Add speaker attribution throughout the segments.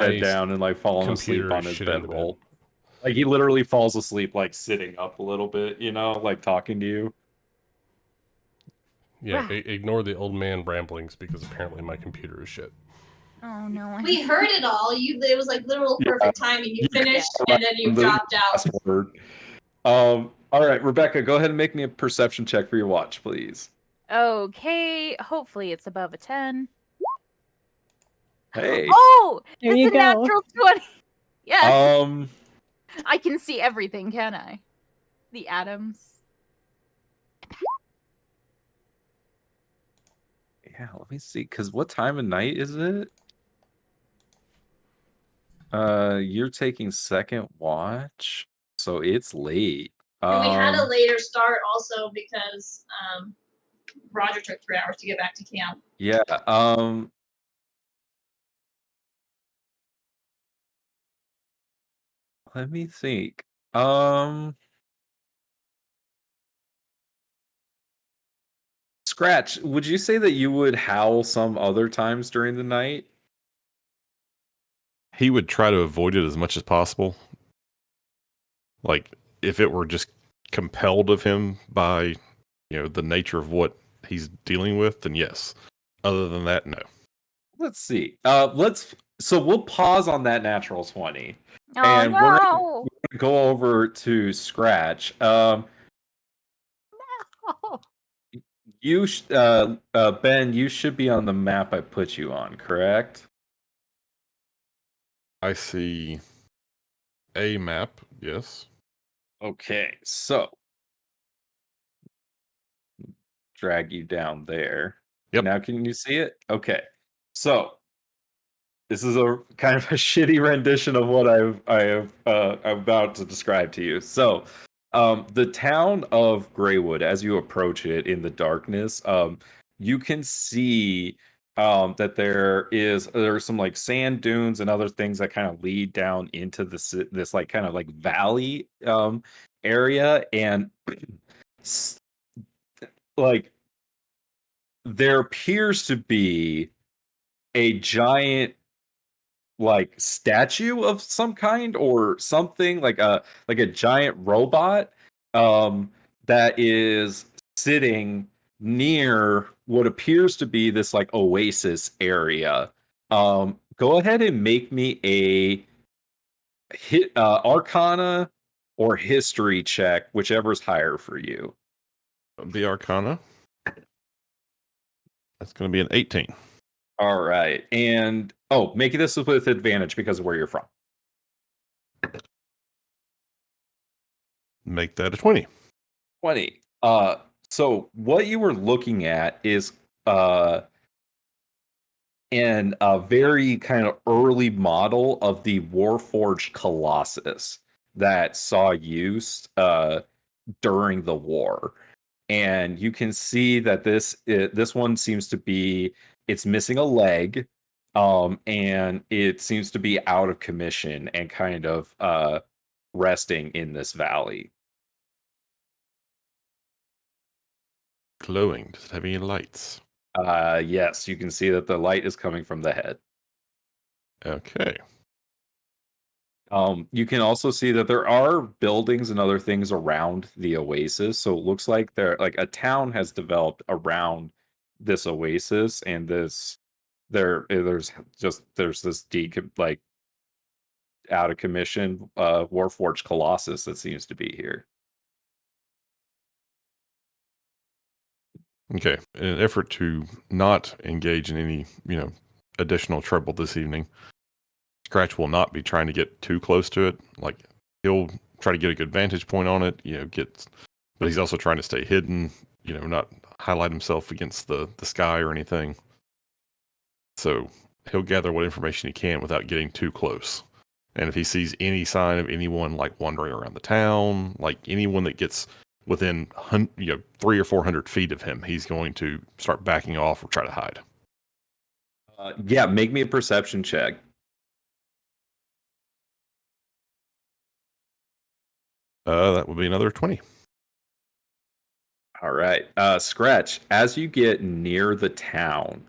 Speaker 1: head
Speaker 2: Nice.
Speaker 1: down and like falling asleep
Speaker 2: Computer is
Speaker 1: on his
Speaker 2: shitting the bed.
Speaker 1: bedroll. Like he literally falls asleep like sitting up a little bit, you know, like talking to you.
Speaker 2: Yeah, ignore the old man ramblings because apparently my computer is shit.
Speaker 3: Oh no.
Speaker 4: We heard it all. It was like literal perfect timing. You finished and then you
Speaker 1: The
Speaker 4: dropped out.
Speaker 1: last word. All right, Rebecca, go ahead and make me a perception check for your watch, please.
Speaker 3: Okay, hopefully it's above a 10.
Speaker 1: Hey.
Speaker 3: Oh,
Speaker 5: There
Speaker 3: it's
Speaker 5: you
Speaker 3: a
Speaker 5: go.
Speaker 3: natural 20. Yes.
Speaker 1: Um,
Speaker 3: I can see everything, can I? The atoms.
Speaker 1: yeah, let me see, because what time of night is it? You're taking second watch, so it's late.
Speaker 4: And we had a later start also because Roger took 3 hours to get back to camp.
Speaker 1: Yeah, let me think. Scratch, would you say that you would howl some other times during the night?
Speaker 2: He would try to avoid it as much as possible. Like, if it were just compelled of him by, the nature of what he's dealing with, then yes. Other than that, no.
Speaker 1: Let's see. So we'll pause on that natural 20.
Speaker 3: Oh
Speaker 1: And we're
Speaker 3: no.
Speaker 1: gonna go over to Scratch. Ben, you should be on the map I put you on, correct?
Speaker 2: I see a map, yes.
Speaker 1: Okay, so drag you down there.
Speaker 2: Yep.
Speaker 1: Now can you see it? Okay. So this is a kind of a shitty rendition of what I'm about to describe to you. So the town of Greywood, as you approach it in the darkness, you can see that there's some like sand dunes and other things that kind of lead down into this like kind of like valley area, and like there appears to be a giant like statue of some kind or something, like a giant robot that is sitting near what appears to be this like oasis area. Go ahead and make me a arcana or history check, whichever's higher for you.
Speaker 2: The Arcana. That's going to be an 18.
Speaker 1: All right. And make this with advantage because of where you're from.
Speaker 2: Make that a 20.
Speaker 1: 20. So what you were looking at is in a very kind of early model of the Warforged Colossus that saw use during the war. And you can see that this one seems to be, it's missing a leg, and it seems to be out of commission and kind of resting in this valley.
Speaker 2: Glowing. Does it have any lights?
Speaker 1: Yes, you can see that the light is coming from the head.
Speaker 2: Okay.
Speaker 1: You can also see that there are buildings and other things around the oasis. So it looks like a town has developed around this oasis, and there's this like out of commission Warforged Colossus that seems to be here.
Speaker 2: Okay. In an effort to not engage in any, additional trouble this evening, Scratch will not be trying to get too close to it. Like, he'll try to get a good vantage point on it, but he's also trying to stay hidden, not highlight himself against the sky or anything. So he'll gather what information he can without getting too close. And if he sees any sign of anyone like wandering around the town, like anyone that gets within 300 or 400 feet of him, he's going to start backing off or try to hide.
Speaker 1: Yeah, make me a perception check.
Speaker 2: That would be another 20.
Speaker 1: All right. Scratch, as you get near the town,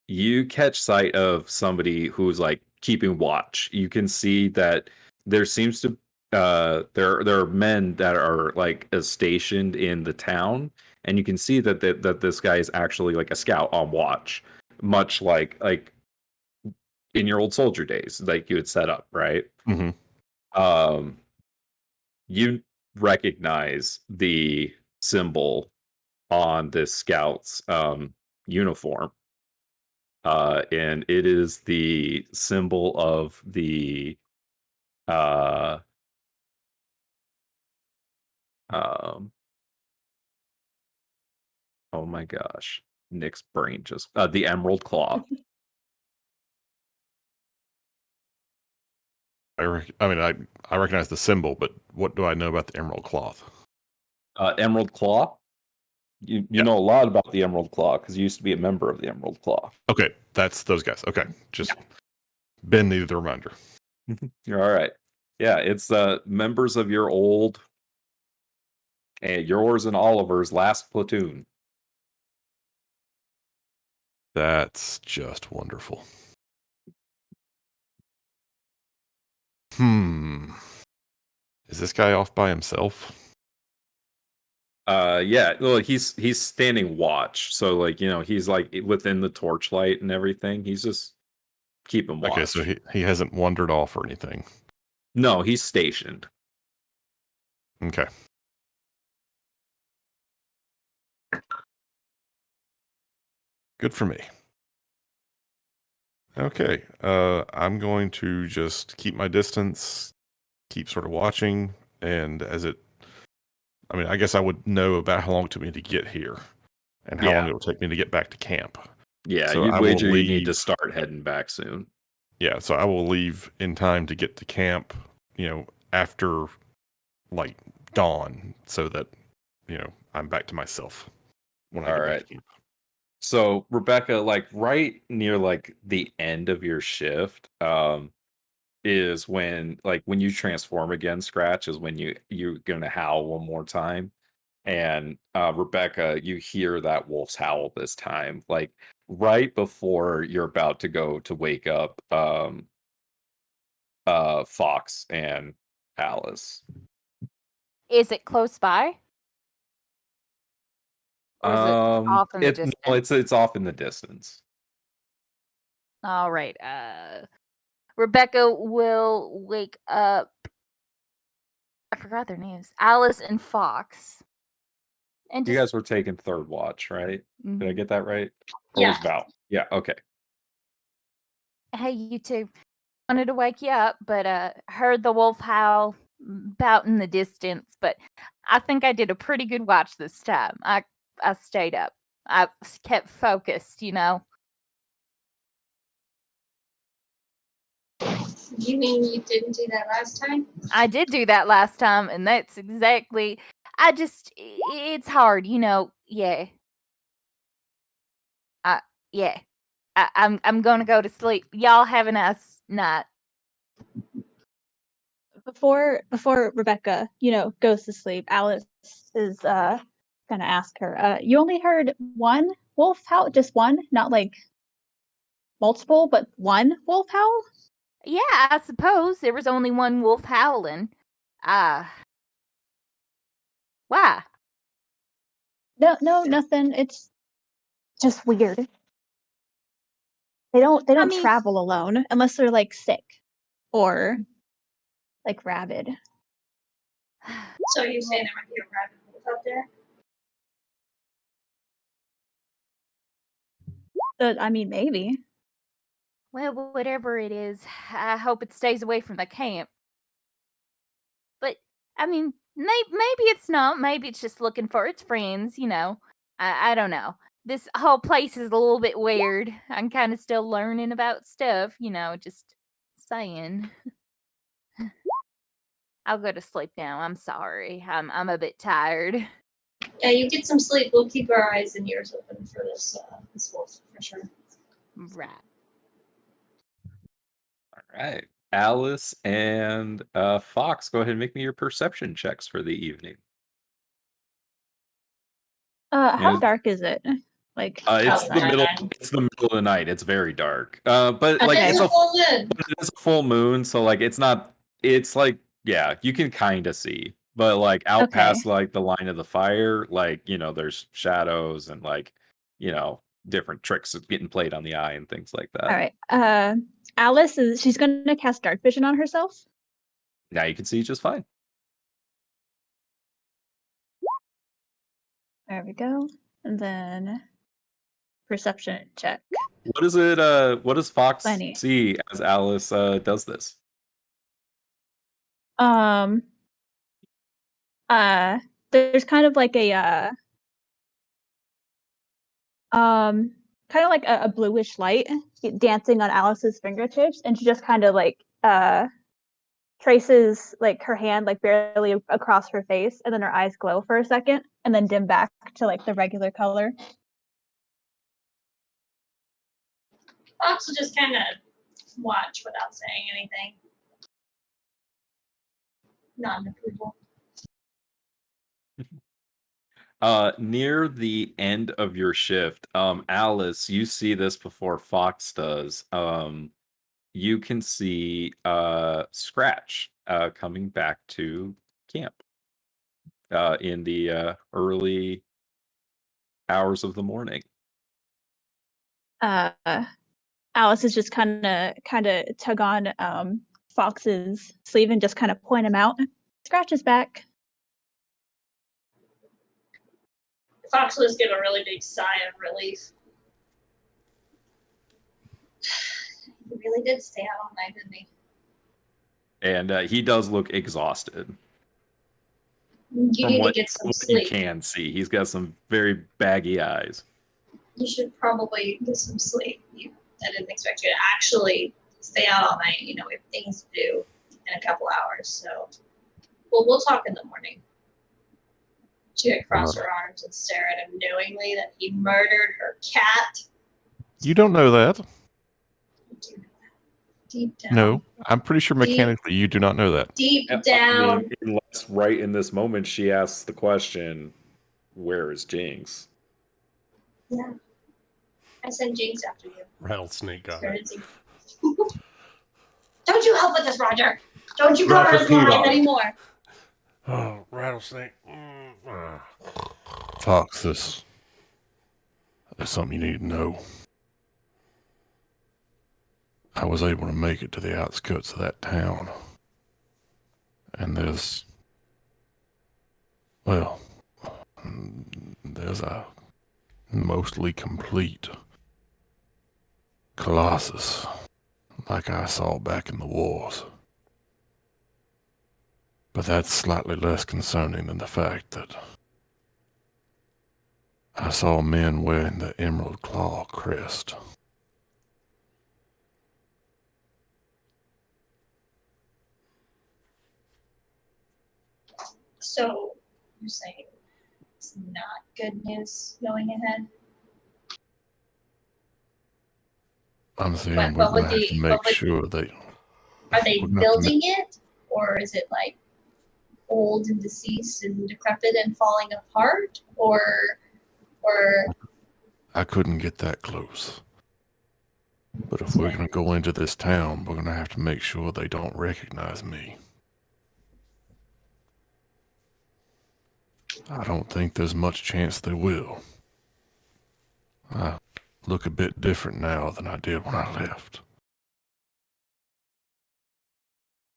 Speaker 1: you catch sight of somebody who's like keeping watch. You can see that there seems to there are men that are like stationed in the town, and you can see that this guy is actually like a scout on watch, much like in your old soldier days, like you had set up, right?
Speaker 2: Mm-hmm.
Speaker 1: You recognize the symbol on this scout's uniform. And it is the symbol of the uh um oh my gosh, Nick's brain just the Emerald Claw.
Speaker 2: I recognize the symbol, but what do I know about the emerald cloth?
Speaker 1: Emerald Claw. You
Speaker 2: Yeah.
Speaker 1: know a lot about the Emerald Claw because you used to be a member of the Emerald Claw.
Speaker 2: Okay, that's those guys. Okay, just Ben needed the reminder.
Speaker 1: You're all right. Yeah, it's members of your old and yours and Oliver's last platoon.
Speaker 2: That's just wonderful. Is this guy off by himself?
Speaker 1: Yeah, well, he's standing watch, so like he's like within the torchlight and everything. He's just keeping watch.
Speaker 2: Okay, so he hasn't wandered off or anything.
Speaker 1: No, he's stationed.
Speaker 2: Okay. Good for me. Okay, I'm going to just keep my distance, keep sort of watching, and I guess I would know about how long it took me to get here and how long
Speaker 1: Yeah.
Speaker 2: it will take me to get back to camp.
Speaker 1: Yeah,
Speaker 2: So
Speaker 1: you'd
Speaker 2: I will
Speaker 1: wager you need to
Speaker 2: leave-
Speaker 1: start heading back soon.
Speaker 2: Yeah, so I will leave in time to get to camp, after like dawn, so that I'm back to myself when I
Speaker 1: All
Speaker 2: get back
Speaker 1: right.
Speaker 2: to camp.
Speaker 1: So Rebecca, like right near like the end of your shift, is when you transform again, Scratch, is when you're gonna howl one more time. And Rebecca, you hear that wolf's howl this time, like right before you're about to go to wake up Fox and Alice.
Speaker 3: Is it close by? Or is it off in the distance?
Speaker 1: No, it's off in the distance.
Speaker 3: All right. Rebecca will wake up. I forgot their names. Alice and Fox. And
Speaker 1: You
Speaker 3: just
Speaker 1: guys were taking third watch, right? Did I
Speaker 3: Mhm.
Speaker 1: get that right? Or was
Speaker 4: Yeah.
Speaker 1: Val? Yeah, okay.
Speaker 3: Hey, you two. Wanted to wake you up, but heard the wolf howl about in the distance. But I think I did a pretty good watch this time. I stayed up. I kept focused.
Speaker 4: You mean you didn't do that last time?
Speaker 3: I did do that last time, and that's exactly. It's hard, Yeah. Yeah. I'm gonna go to sleep. Y'all have a nice night.
Speaker 5: Before Rebecca, goes to sleep, Alice is gonna ask her, you only heard one wolf howl? Just one? Not like multiple, but one wolf howl?
Speaker 3: Yeah, I suppose there was only one wolf howling. Why?
Speaker 5: No, nothing. It's just weird. They don't
Speaker 3: I mean-
Speaker 5: travel alone unless they're like sick or like rabid.
Speaker 4: So you're saying there might be a rabbit wolf out there?
Speaker 5: I mean, maybe.
Speaker 3: Well, whatever it is, I hope it stays away from the camp. But I mean, maybe it's not. Maybe it's just looking for its friends. I don't know. This whole place is a little bit weird. I'm kind of still learning about stuff. Just saying. I'll go to sleep now. I'm sorry. I'm a bit tired.
Speaker 4: Yeah, you get some sleep. We'll keep our eyes and ears open for this wolf for sure.
Speaker 3: Right.
Speaker 1: All right. Alice and Fox, go ahead and make me your perception checks for the evening.
Speaker 5: How
Speaker 1: Yeah.
Speaker 5: dark is it? Like,
Speaker 1: It's the middle.
Speaker 4: nighttime.
Speaker 1: It's the middle of the night. It's very dark. But
Speaker 4: But
Speaker 1: like
Speaker 5: Okay.
Speaker 4: it's
Speaker 1: it's
Speaker 4: a
Speaker 1: a
Speaker 4: full moon.
Speaker 1: but it is a full moon, so like it's not. It's like yeah, you can kind of see, but like out
Speaker 5: Okay.
Speaker 1: past like the line of the fire, like there's shadows and like different tricks of getting played on the eye and things like that.
Speaker 5: all right. Alice she's gonna cast dark vision on herself.
Speaker 1: Now you can see just fine.
Speaker 5: There we go. And then perception check.
Speaker 1: What is it? What does Fox
Speaker 5: Plenty.
Speaker 1: see as Alice does this?
Speaker 5: There's kind of like a kind of like a bluish light dancing on Alice's fingertips, and she just kind of like traces like her hand like barely across her face, and then her eyes glow for a second and then dim back to like the regular color.
Speaker 4: Fox will just kind of watch without saying anything. Not an approval.
Speaker 1: Near the end of your shift, Alice, you see this before Fox does. You can see Scratch coming back to camp in the early hours of the morning.
Speaker 5: Alice is just kind of tug on Fox's sleeve and just kind of point him out. Scratch is back.
Speaker 4: Fox will just give a really big sigh of relief. He really did stay out all night, didn't he?
Speaker 1: And he does look exhausted.
Speaker 4: You need to get
Speaker 1: From
Speaker 4: some
Speaker 1: what you
Speaker 4: sleep.
Speaker 1: can see, he's got some very baggy eyes.
Speaker 4: You should probably get some sleep. I didn't expect you to actually stay out all night. We have things to do in a couple hours. So, we'll talk in the morning. She would cross her arms and stare at him knowingly that he murdered her cat.
Speaker 2: You don't know that.
Speaker 4: Deep down.
Speaker 2: No, I'm pretty sure mechanically you do not know that.
Speaker 4: Deep
Speaker 1: I
Speaker 4: down.
Speaker 1: mean, unless right in this moment she asks the question, "Where is Jinx?"
Speaker 4: Yeah. I sent Jinx after you.
Speaker 6: Rattlesnake got it.
Speaker 4: Don't you help with this, Roger. Don't you
Speaker 1: Drop
Speaker 4: cover
Speaker 1: the
Speaker 4: his
Speaker 1: P
Speaker 4: lies
Speaker 1: dog.
Speaker 4: anymore.
Speaker 6: Oh, rattlesnake.
Speaker 2: Fox, there's something you need to know. I was able to make it to the outskirts of that town. And there's a mostly complete colossus like I saw back in the wars. But that's slightly less concerning than the fact that I saw men wearing the Emerald Claw crest.
Speaker 4: So, you're saying it's not good news going ahead?
Speaker 2: I'm saying
Speaker 4: But
Speaker 2: we're going
Speaker 4: with
Speaker 2: to have to
Speaker 4: the-
Speaker 2: make
Speaker 4: but with-
Speaker 2: sure they...
Speaker 4: Are they
Speaker 2: We're gonna have to
Speaker 4: building it? Or is it like old and deceased and decrepit and falling apart? Or
Speaker 2: I couldn't get that close. But if we're going to go into this town, we're going to have to make sure they don't recognize me. I don't think there's much chance they will. I look a bit different now than I did when I left.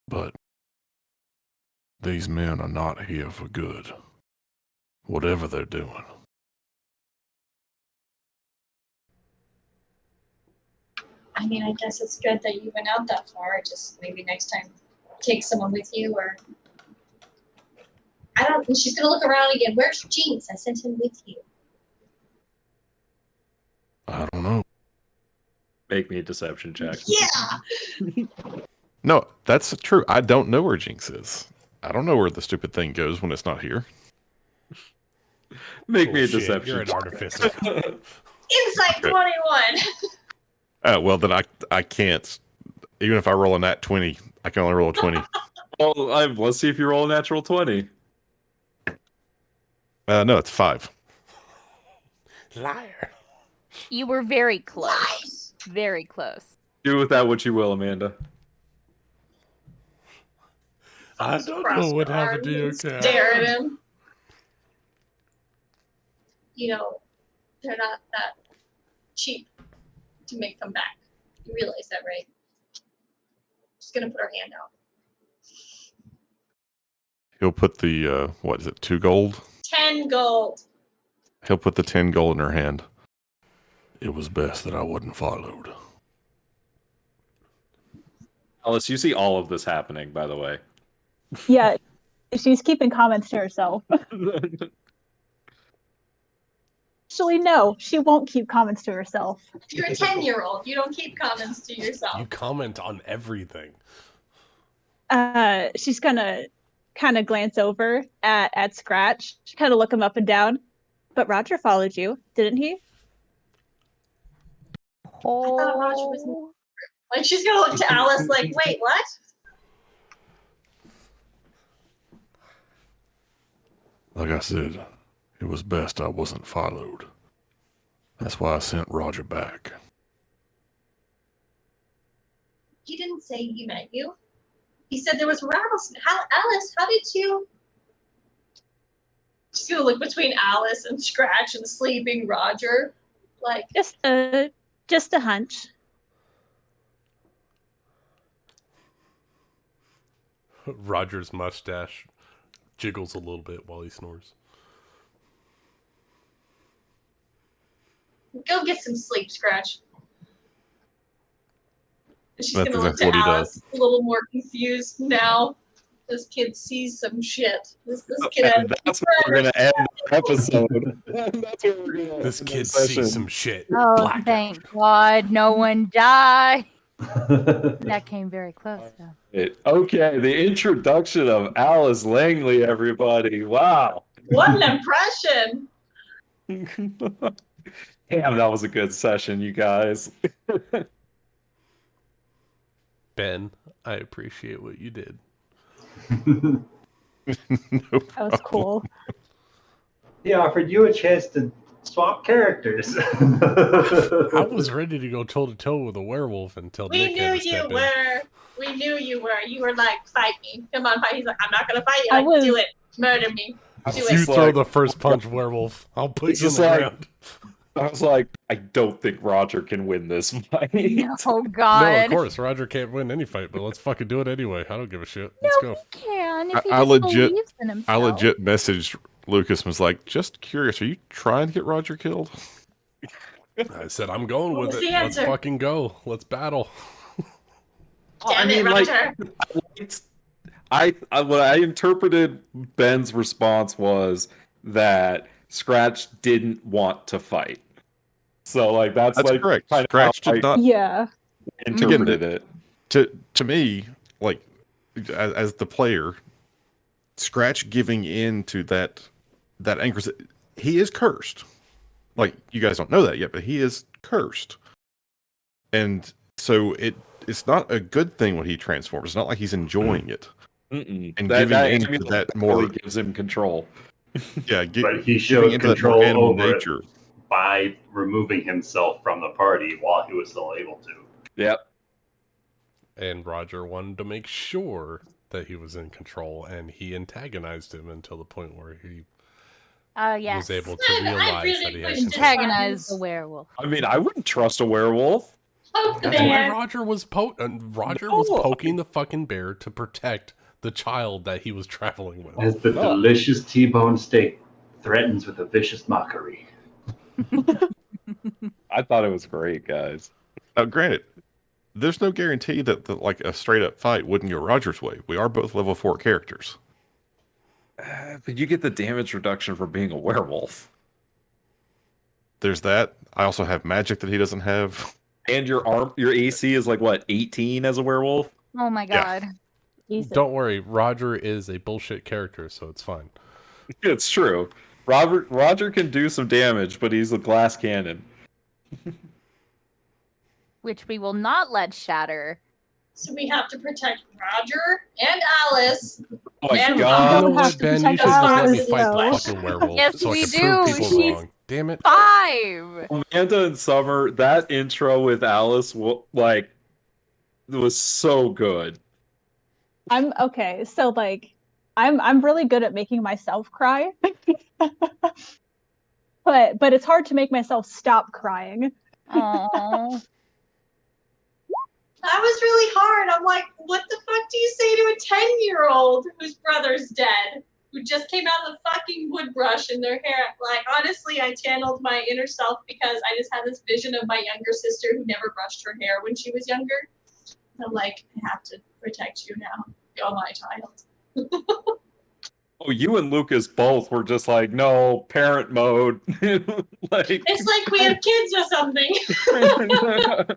Speaker 2: But these men are not here for good. Whatever they're doing.
Speaker 4: I mean, I guess it's good that you went out that far. Just maybe next time take someone with you, or I don't. She's gonna look around again. Where's Jinx? I sent him with you.
Speaker 2: I don't know.
Speaker 1: Make me a deception check.
Speaker 4: Yeah.
Speaker 2: No, that's true. I don't know where Jinx is. I don't know where the stupid thing goes when it's not here.
Speaker 1: Make me a
Speaker 6: Bullshit,
Speaker 1: deception
Speaker 6: You're an
Speaker 1: check.
Speaker 6: artificer.
Speaker 4: Insight
Speaker 2: Okay.
Speaker 4: 21.
Speaker 2: Well, then I can't. Even if I roll a nat 20, I can only roll a 20.
Speaker 1: Well, let's see if you roll a natural 20.
Speaker 2: No, it's 5.
Speaker 6: Liar.
Speaker 3: You were very close.
Speaker 4: Nice.
Speaker 3: Very close.
Speaker 1: Do with that what you will, Amanda.
Speaker 6: I
Speaker 4: Just
Speaker 6: don't
Speaker 4: cross
Speaker 6: know what
Speaker 4: your
Speaker 6: happened to your
Speaker 4: arms and
Speaker 6: cat.
Speaker 4: stare at him. They're not that cheap to make them back. You realize that, right? Just gonna put her hand out.
Speaker 2: He'll put the, what is it, 2 gold?
Speaker 4: 10 gold.
Speaker 2: He'll put the 10 gold in her hand. It was best that I wasn't followed.
Speaker 1: Alice, you see all of this happening, by the way.
Speaker 5: Yeah, she's keeping comments to herself. Actually, no, she won't keep comments to herself.
Speaker 4: You're a 10-year-old. You don't keep comments to yourself.
Speaker 6: You comment on everything.
Speaker 5: She's gonna kind of glance over at Scratch, kind of look him up and down. But Roger followed you, didn't he?
Speaker 4: I thought Roger was like, she's gonna look to Alice like, wait, what?
Speaker 2: Like I said, it was best I wasn't followed. That's why I sent Roger back.
Speaker 4: He didn't say he met you. He said there was a rattlesnake. Alice, how did you? She's gonna look between Alice and Scratch and sleeping Roger. Like,
Speaker 5: Just a hunch.
Speaker 6: Roger's mustache jiggles a little bit while he snores.
Speaker 4: go get some sleep, Scratch. And she's
Speaker 2: That's
Speaker 4: gonna look
Speaker 2: exactly
Speaker 4: to
Speaker 2: what he
Speaker 4: Alice, a little more confused now. This kid sees some shit. This kid
Speaker 1: And that's where we're gonna end the episode. That's where we're gonna
Speaker 6: This
Speaker 1: end
Speaker 6: kid
Speaker 1: the session.
Speaker 6: sees some shit.
Speaker 3: Oh,
Speaker 6: Blackout.
Speaker 3: thank God, no one died. That came very close, though.
Speaker 1: Okay, the introduction of Alice Langley, everybody. Wow.
Speaker 4: What an impression!
Speaker 1: Damn, that was a good session, you guys.
Speaker 6: Ben, I appreciate what you did.
Speaker 2: No
Speaker 5: That was cool.
Speaker 7: He offered you a chance to swap characters.
Speaker 6: I was ready to go toe to toe with a werewolf until
Speaker 4: We
Speaker 6: Nick had
Speaker 4: knew
Speaker 6: to
Speaker 4: you
Speaker 6: step in.
Speaker 4: were. We knew you were. You were like, fight me. Come on, fight. He's like, I'm not gonna fight you.
Speaker 5: I
Speaker 4: Like,
Speaker 5: was-
Speaker 4: do it. Murder me. Do
Speaker 6: You
Speaker 4: it.
Speaker 1: It's
Speaker 6: throw
Speaker 1: like-
Speaker 6: the first punch, werewolf. I'll put
Speaker 1: It's
Speaker 6: you on
Speaker 1: just
Speaker 6: the
Speaker 1: like-
Speaker 6: ground.
Speaker 1: I was like, I don't think Roger can win this fight.
Speaker 3: No,
Speaker 6: No,
Speaker 3: God.
Speaker 6: of course, Roger can't win any fight, but let's fucking do it anyway. I don't give a shit. Let's
Speaker 3: No,
Speaker 6: go.
Speaker 3: he can if he
Speaker 2: I
Speaker 3: just
Speaker 2: legit-
Speaker 3: believes in himself.
Speaker 2: I legit messaged Lucas and was like, just curious, are you trying to get Roger killed?
Speaker 6: I said, I'm going
Speaker 4: What
Speaker 6: with
Speaker 4: was
Speaker 6: it.
Speaker 4: the
Speaker 6: Let's
Speaker 4: answer?
Speaker 6: fucking go. Let's battle.
Speaker 4: Damn it, Roger.
Speaker 1: What I interpreted Ben's response was that Scratch didn't want to fight. So like that's
Speaker 2: That's
Speaker 1: like
Speaker 2: correct.
Speaker 1: kind of
Speaker 2: Scratch
Speaker 1: how
Speaker 2: did
Speaker 1: I
Speaker 2: not.
Speaker 5: Yeah.
Speaker 1: interpreted it.
Speaker 2: To me, like as the player, Scratch giving in to that anger. He is cursed. Like you guys don't know that yet, but he is cursed, and so it's not a good thing when he transforms. It's not like he's enjoying it.
Speaker 1: Mm-mm.
Speaker 2: And giving in to
Speaker 1: amulet
Speaker 2: that
Speaker 1: really
Speaker 2: more-
Speaker 1: gives him control.
Speaker 2: Yeah,
Speaker 7: But he
Speaker 2: giving
Speaker 7: showed
Speaker 2: into that more
Speaker 7: control
Speaker 2: animal
Speaker 7: over
Speaker 2: nature.
Speaker 7: it by removing himself from the party while he was still able to.
Speaker 1: Yep.
Speaker 6: And Roger wanted to make sure that he was in control, and he antagonized him until the point where he
Speaker 3: Yes.
Speaker 6: was able to
Speaker 4: I
Speaker 6: realize
Speaker 4: really
Speaker 6: that he had
Speaker 4: wish
Speaker 6: control.
Speaker 3: Antagonize the werewolf.
Speaker 1: I mean, I wouldn't trust a werewolf.
Speaker 4: Poke the
Speaker 6: That's why
Speaker 4: bear.
Speaker 6: Roger was
Speaker 1: No,
Speaker 6: poking the fucking bear to protect the child that he was traveling with.
Speaker 7: As the
Speaker 1: No.
Speaker 7: delicious T-bone steak threatens with a vicious mockery.
Speaker 1: I thought it was great, guys.
Speaker 2: Granted, there's no guarantee that like a straight up fight wouldn't go Roger's way. We are both level 4 characters.
Speaker 1: But you get the damage reduction for being a werewolf.
Speaker 2: There's that. I also have magic that he doesn't have.
Speaker 1: And your AC is like what, 18 as a werewolf?
Speaker 3: Oh my
Speaker 2: Yeah.
Speaker 3: God.
Speaker 5: Jesus.
Speaker 6: Don't worry, Roger is a bullshit character, so it's fine.
Speaker 1: It's true. Roger can do some damage, but he's a glass cannon.
Speaker 3: Which we will not let shatter
Speaker 4: So we have to protect Roger and Alice.
Speaker 1: Oh my
Speaker 4: And
Speaker 1: god.
Speaker 6: You know
Speaker 5: don't have
Speaker 6: what,
Speaker 5: to
Speaker 6: Ben? You
Speaker 5: protect
Speaker 6: should just let me
Speaker 5: Alice,
Speaker 6: fight the
Speaker 5: though.
Speaker 6: fucking werewolf
Speaker 3: Yes,
Speaker 6: so I
Speaker 3: we
Speaker 6: can prove
Speaker 3: do.
Speaker 6: people
Speaker 3: She's
Speaker 6: wrong. Damn it.
Speaker 3: 5.
Speaker 1: Amanda and Summer, that intro with Alice, like, was so good.
Speaker 5: I'm okay. So like, I'm really good at making myself cry, but it's hard to make myself stop crying.
Speaker 3: Aww.
Speaker 4: That was really hard. I'm like, what the fuck do you say to a 10-year-old whose brother's dead? Who just came out of the fucking wood brush in their hair. Like, honestly, I channeled my inner self because I just had this vision of my younger sister who never brushed her hair when she was younger. I'm like, I have to protect you now. You're my child.
Speaker 1: Oh, you and Lucas both were just like, no, parent mode. Like,
Speaker 4: It's like we have kids or something.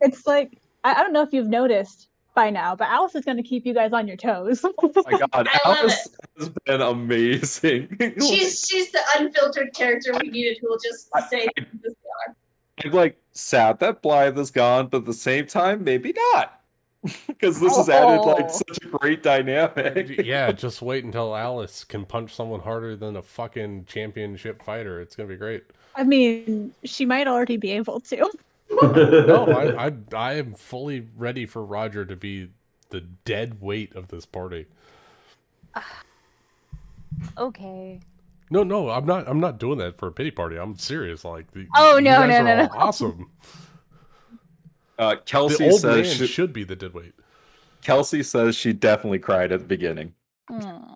Speaker 5: It's like I don't know if you've noticed by now, but Alice is going to keep you guys on your toes.
Speaker 1: oh my god,
Speaker 4: I love
Speaker 1: Alice has been amazing.
Speaker 4: She's the unfiltered character we needed who will just say this.
Speaker 1: I'm like sad that Blythe is gone, but at the same time, maybe not. Because this has added like
Speaker 3: Oh.
Speaker 1: such a great dynamic.
Speaker 6: Yeah, just wait until Alice can punch someone harder than a fucking championship fighter. It's gonna be great.
Speaker 5: I mean, she might already be able to.
Speaker 6: No, I am fully ready for Roger to be the dead weight of this party.
Speaker 3: Okay.
Speaker 6: No, I'm not doing that for a pity party. I'm serious. Like,
Speaker 3: Oh,
Speaker 6: you
Speaker 3: no,
Speaker 6: guys
Speaker 3: no,
Speaker 6: are
Speaker 3: no,
Speaker 6: all
Speaker 3: no.
Speaker 6: awesome.
Speaker 1: Kelsey
Speaker 6: The old
Speaker 1: says
Speaker 6: man should be the dead weight.
Speaker 1: Kelsey says she definitely cried at the beginning.
Speaker 3: Aw.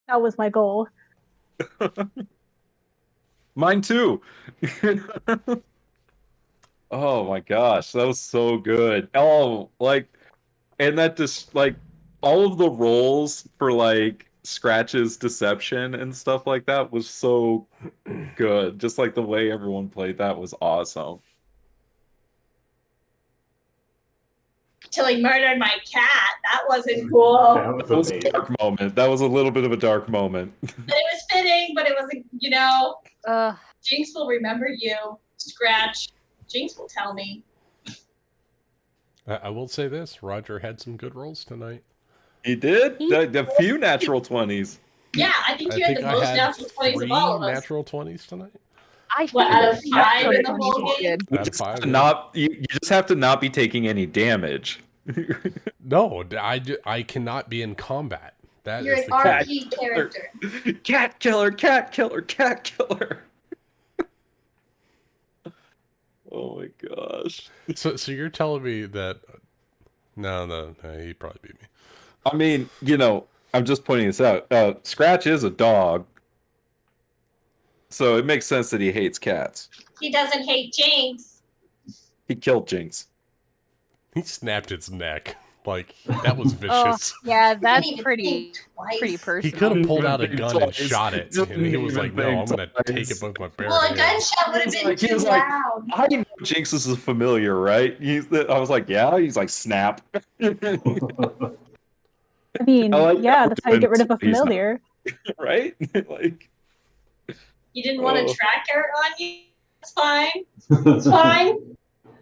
Speaker 5: That was my goal.
Speaker 1: Mine too. Oh my gosh, that was so good. Oh, like, and that just like all of the roles for like Scratch's deception and stuff like that was so good. Just like the way everyone played that was awesome.
Speaker 4: Till he murdered my cat. That wasn't cool.
Speaker 7: That was
Speaker 1: That was a
Speaker 7: amazing.
Speaker 1: dark moment. That was a little bit of a dark moment.
Speaker 4: But it was fitting, but it wasn't,
Speaker 3: Ugh.
Speaker 4: Jinx will remember you. Scratch. Jinx will tell me.
Speaker 6: I will say this: Roger had some good rolls tonight.
Speaker 1: He did?
Speaker 3: He
Speaker 1: The few natural 20s.
Speaker 4: Yeah, I think
Speaker 6: I
Speaker 4: you had
Speaker 6: think
Speaker 4: the
Speaker 6: I
Speaker 4: most
Speaker 6: had
Speaker 4: natural 20s
Speaker 6: 3
Speaker 4: of all of us.
Speaker 6: natural 20s tonight.
Speaker 3: I
Speaker 4: What,
Speaker 3: think
Speaker 4: out of 5 in the
Speaker 3: that's
Speaker 4: whole
Speaker 3: pretty
Speaker 4: game?
Speaker 3: good.
Speaker 6: Out of 5, yeah.
Speaker 1: You just have to not be taking any damage.
Speaker 6: No, I cannot be in combat. That
Speaker 4: You're
Speaker 6: is
Speaker 4: an
Speaker 6: the key.
Speaker 4: RP character.
Speaker 1: Cat killer, cat killer, cat killer. Oh my gosh.
Speaker 6: So you're telling me that? No, he'd probably beat me.
Speaker 1: I mean, I'm just pointing this out. Scratch is a dog. So it makes sense that he hates cats.
Speaker 4: He doesn't hate Jinx.
Speaker 1: He killed Jinx.
Speaker 6: He snapped its neck. Like, that was
Speaker 3: Oh,
Speaker 6: vicious.
Speaker 3: yeah,
Speaker 4: He
Speaker 3: that's
Speaker 4: didn't even
Speaker 3: pretty
Speaker 4: think twice.
Speaker 3: pretty
Speaker 6: He
Speaker 3: personal.
Speaker 6: could have pulled
Speaker 1: Didn't
Speaker 6: out a
Speaker 1: think
Speaker 6: gun and
Speaker 1: twice.
Speaker 6: shot it,
Speaker 1: Didn't
Speaker 6: and he was
Speaker 1: even
Speaker 6: like, "No, I'm
Speaker 1: think
Speaker 6: gonna take it
Speaker 1: twice.
Speaker 6: with my bare
Speaker 4: Well, a
Speaker 6: hands."
Speaker 4: gunshot would have
Speaker 1: He's
Speaker 4: been
Speaker 1: like- he
Speaker 4: too
Speaker 1: was like-
Speaker 4: loud.
Speaker 1: I know Jinx is a familiar, right? I was like, yeah. He's like, snap.
Speaker 5: I mean,
Speaker 1: I like
Speaker 5: yeah,
Speaker 1: how
Speaker 5: that's how you get rid of a
Speaker 1: he's not-
Speaker 5: familiar.
Speaker 1: right? Like,
Speaker 4: You didn't want
Speaker 1: Oh.
Speaker 4: to track her on you? It's fine. It's fine.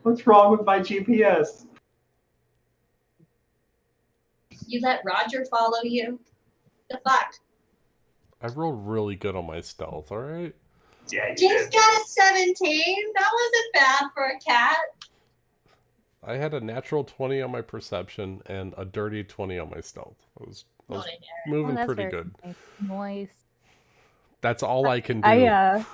Speaker 7: What's wrong with my GPS?
Speaker 4: You let Roger follow you? The fuck?
Speaker 6: I rolled really good on my stealth. All right.
Speaker 7: Yeah, you
Speaker 4: Jinx
Speaker 7: did.
Speaker 4: got a 17. That wasn't bad for a cat.
Speaker 6: I had a natural 20 on my perception and a dirty 20 on my stealth. I was
Speaker 4: Ordinary.
Speaker 6: moving
Speaker 3: that's
Speaker 6: pretty
Speaker 3: very
Speaker 6: good.
Speaker 3: nice. Noise.
Speaker 6: That's all I can do.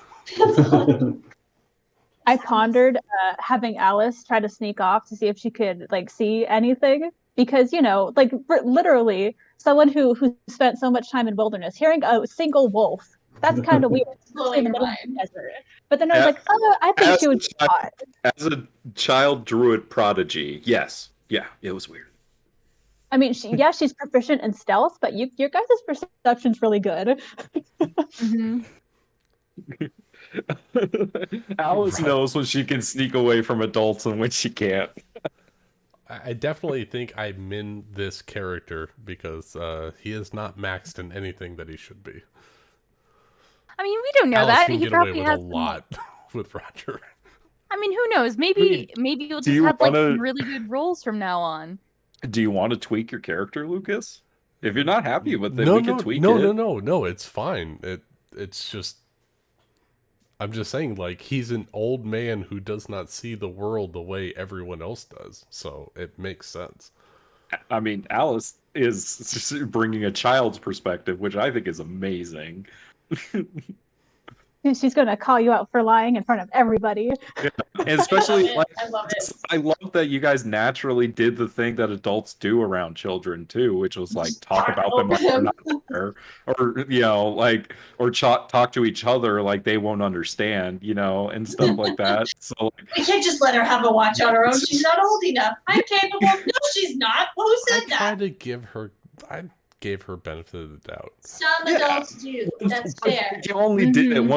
Speaker 5: I pondered having Alice try to sneak off to see if she could like see anything because like literally someone who spent so much time in wilderness hearing a single wolf, that's kind of weird
Speaker 4: Blowing
Speaker 5: in the
Speaker 4: your
Speaker 5: middle of
Speaker 4: mind.
Speaker 5: the desert. But then I was
Speaker 1: Yeah.
Speaker 5: like, oh, I think
Speaker 1: As
Speaker 5: she
Speaker 1: a
Speaker 5: would be
Speaker 1: child-
Speaker 5: hot.
Speaker 1: As a child druid prodigy, yes. Yeah, it was weird.
Speaker 5: I mean, she's proficient in stealth, but your guys' perception's really good.
Speaker 3: Hmm.
Speaker 1: Alice
Speaker 6: Right.
Speaker 1: knows when she can sneak away from adults and when she can't.
Speaker 6: I definitely think I min this character because he is not maxed in anything that he should be.
Speaker 3: I mean, we don't know
Speaker 6: Alice
Speaker 3: that.
Speaker 6: can
Speaker 3: He
Speaker 6: get away
Speaker 3: probably
Speaker 6: with
Speaker 3: has
Speaker 6: a
Speaker 3: some,
Speaker 6: lot with Roger.
Speaker 3: I mean, who knows? Maybe you'll
Speaker 1: do
Speaker 3: just
Speaker 1: you
Speaker 3: have like
Speaker 1: wanna-
Speaker 3: some really good roles from now on.
Speaker 1: Do you want to tweak your character, Lucas? If you're not happy with it,
Speaker 6: No,
Speaker 1: we
Speaker 6: no,
Speaker 1: can tweak
Speaker 6: no,
Speaker 1: it.
Speaker 6: no. It's fine. It's just. I'm just saying, like, he's an old man who does not see the world the way everyone else does, so it makes sense.
Speaker 1: I mean, Alice is bringing a child's perspective, which I think is amazing.
Speaker 5: She's gonna call you out for lying in front of everybody.
Speaker 1: And especially,
Speaker 4: I love it.
Speaker 1: I love that you guys naturally did the thing that adults do around children too, which was like talk about them like they're not there, or or talk to each other like they won't understand, and stuff like that. So like,
Speaker 4: We can't just let her have a watch on her own. She's not old enough. I'm capable. No, she's not. Who said
Speaker 6: I
Speaker 4: that?
Speaker 6: tried to give her. I gave her benefit of the doubt.
Speaker 4: Some adults do. That's fair.
Speaker 1: you only did it
Speaker 3: Mhm.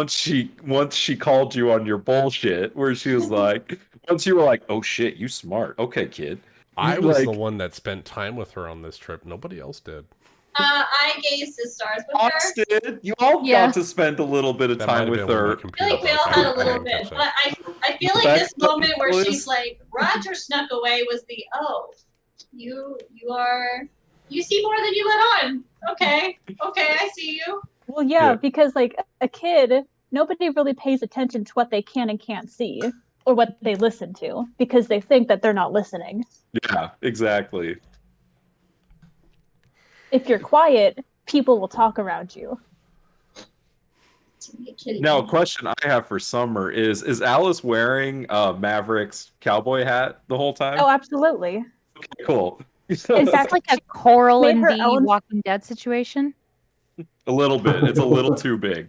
Speaker 1: once she called you on your bullshit, where she was like, once you were like, oh shit, you smart, okay, kid.
Speaker 6: I
Speaker 1: You,
Speaker 6: was
Speaker 1: like,
Speaker 6: the one that spent time with her on this trip. Nobody else did.
Speaker 4: I gazed the stars with her.
Speaker 1: Austin, you all
Speaker 3: Yeah.
Speaker 1: got to spend a little bit of
Speaker 6: That might
Speaker 1: time
Speaker 6: have
Speaker 1: with
Speaker 6: been when my
Speaker 1: her.
Speaker 4: I
Speaker 6: computer
Speaker 4: feel like we all
Speaker 6: broke
Speaker 4: had
Speaker 6: down.
Speaker 4: a
Speaker 6: I
Speaker 4: little
Speaker 6: didn't
Speaker 4: bit,
Speaker 6: catch
Speaker 4: but
Speaker 6: it.
Speaker 4: I feel like
Speaker 1: Back
Speaker 4: this
Speaker 1: then
Speaker 4: moment where
Speaker 1: was-
Speaker 4: she's like, Roger snuck away was the you see more than you let on. Okay, I see you.
Speaker 5: Well, yeah,
Speaker 1: Yeah.
Speaker 5: because like a kid, nobody really pays attention to what they can and can't see or what they listen to because they think that they're not listening.
Speaker 1: Yeah, exactly.
Speaker 5: If you're quiet, people will talk around you.
Speaker 1: Now, a question I have for Summer is Alice wearing Maverick's cowboy hat the whole time?
Speaker 5: Oh, absolutely.
Speaker 1: Cool.
Speaker 5: In
Speaker 3: Is
Speaker 5: fact,
Speaker 3: this like a Coral
Speaker 5: made
Speaker 3: in
Speaker 5: her
Speaker 3: the
Speaker 5: own-
Speaker 3: Walking Dead situation?
Speaker 1: A little bit. It's a little too big.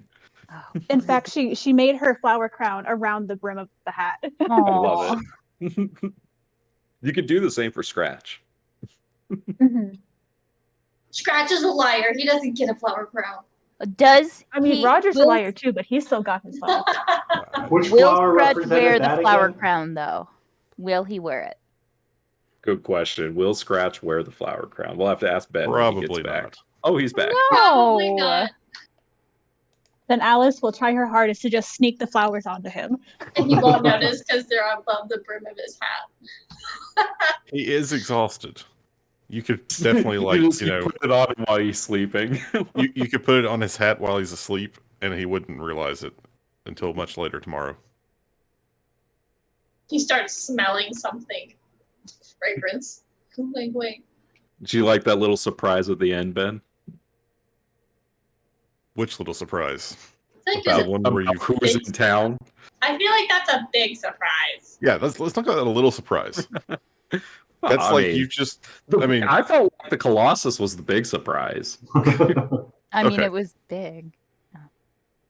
Speaker 3: Oh,
Speaker 5: In fact, she made her flower crown around the brim of the hat.
Speaker 1: I love it. You could do the same for Scratch.
Speaker 5: Mhm.
Speaker 4: Scratch is a liar. He doesn't get a flower crown.
Speaker 3: Does
Speaker 5: I mean,
Speaker 3: he,
Speaker 5: Roger's a
Speaker 3: will,
Speaker 5: liar too, but he's still got his flower.
Speaker 7: Which
Speaker 3: Will
Speaker 7: flower
Speaker 3: Scratch
Speaker 7: represented
Speaker 3: wear the
Speaker 7: that
Speaker 3: flower
Speaker 7: again?
Speaker 3: crown though? Will he wear it?
Speaker 1: Good question. Will Scratch wear the flower crown? We'll have to ask Ben when he gets
Speaker 2: Probably
Speaker 1: back.
Speaker 2: not.
Speaker 1: Oh, he's back.
Speaker 4: Probably
Speaker 3: No.
Speaker 4: not.
Speaker 5: Then Alice will try her hardest to just sneak the flowers onto him.
Speaker 4: And he won't notice because they're above the brim of his hat.
Speaker 2: He is exhausted. You could definitely
Speaker 1: put it on him while he's sleeping.
Speaker 2: you could put it on his hat while he's asleep, and he wouldn't realize it until much later tomorrow.
Speaker 4: He starts smelling something. Fragrance. Like, wait.
Speaker 1: Do you like that little surprise at the end, Ben?
Speaker 2: Which little surprise?
Speaker 4: It's like
Speaker 2: About
Speaker 4: just,
Speaker 2: one where you.
Speaker 1: Who was in town?
Speaker 4: I feel like that's a big surprise.
Speaker 2: Yeah, let's talk about a little surprise. That's
Speaker 1: I
Speaker 2: like
Speaker 1: mean,
Speaker 2: you just.
Speaker 1: I felt like the Colossus was the big surprise.
Speaker 3: I mean,
Speaker 2: Okay.
Speaker 3: it was big.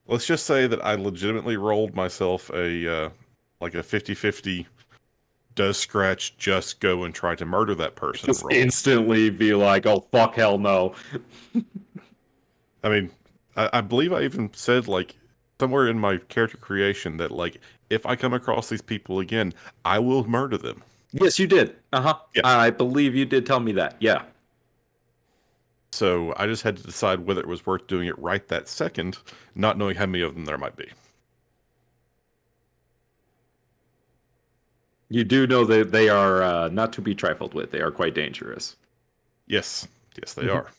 Speaker 2: Let's just say that I legitimately rolled myself a 50-50. Does Scratch just go and try to murder that person?
Speaker 1: Just
Speaker 2: roll?
Speaker 1: instantly be like, "Oh fuck, hell no!"
Speaker 2: I mean, I believe I even said like somewhere in my character creation that like if I come across these people again, I will murder them.
Speaker 1: Yes, you did.
Speaker 2: Yeah.
Speaker 1: I believe you did tell me that. Yeah.
Speaker 2: So I just had to decide whether it was worth doing it right that second, not knowing how many of them there might be.
Speaker 1: You do know that they are not to be trifled with. They are quite dangerous.
Speaker 2: Yes, they are.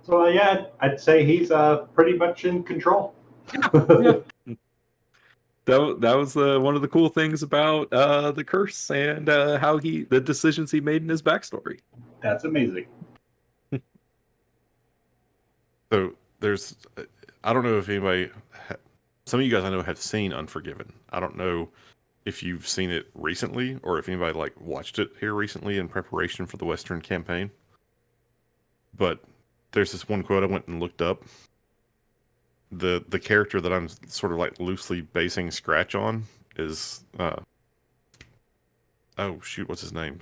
Speaker 7: So yeah, I'd say he's pretty much in control.
Speaker 1: Yeah. That was one of the cool things about the curse and how the decisions he made in his backstory.
Speaker 7: That's amazing.
Speaker 2: So there's, I don't know if anybody, some of you guys I know have seen Unforgiven. I don't know if you've seen it recently or if anybody like watched it here recently in preparation for the Western campaign. But there's this one quote I went and looked up. The character that I'm sort of like loosely basing Scratch on is oh shoot, what's his name?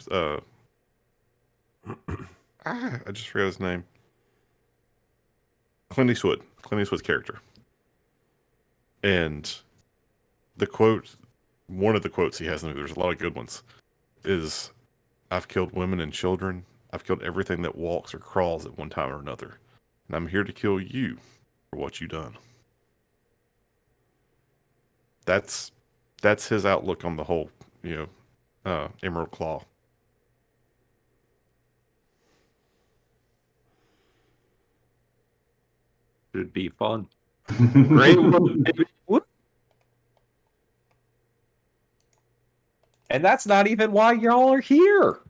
Speaker 2: I just forgot his name. Clint Eastwood. Clint Eastwood's character. And the quote, one of the quotes he has in the movie, there's a lot of good ones, is, "I've killed women and children. I've killed everything that walks or crawls at one time or another. And I'm here to kill you for what you done." That's that's his outlook on the whole, Emerald Claw.
Speaker 1: Should be fun. Greenwood, baby. Whoop. And that's not even why y'all are here.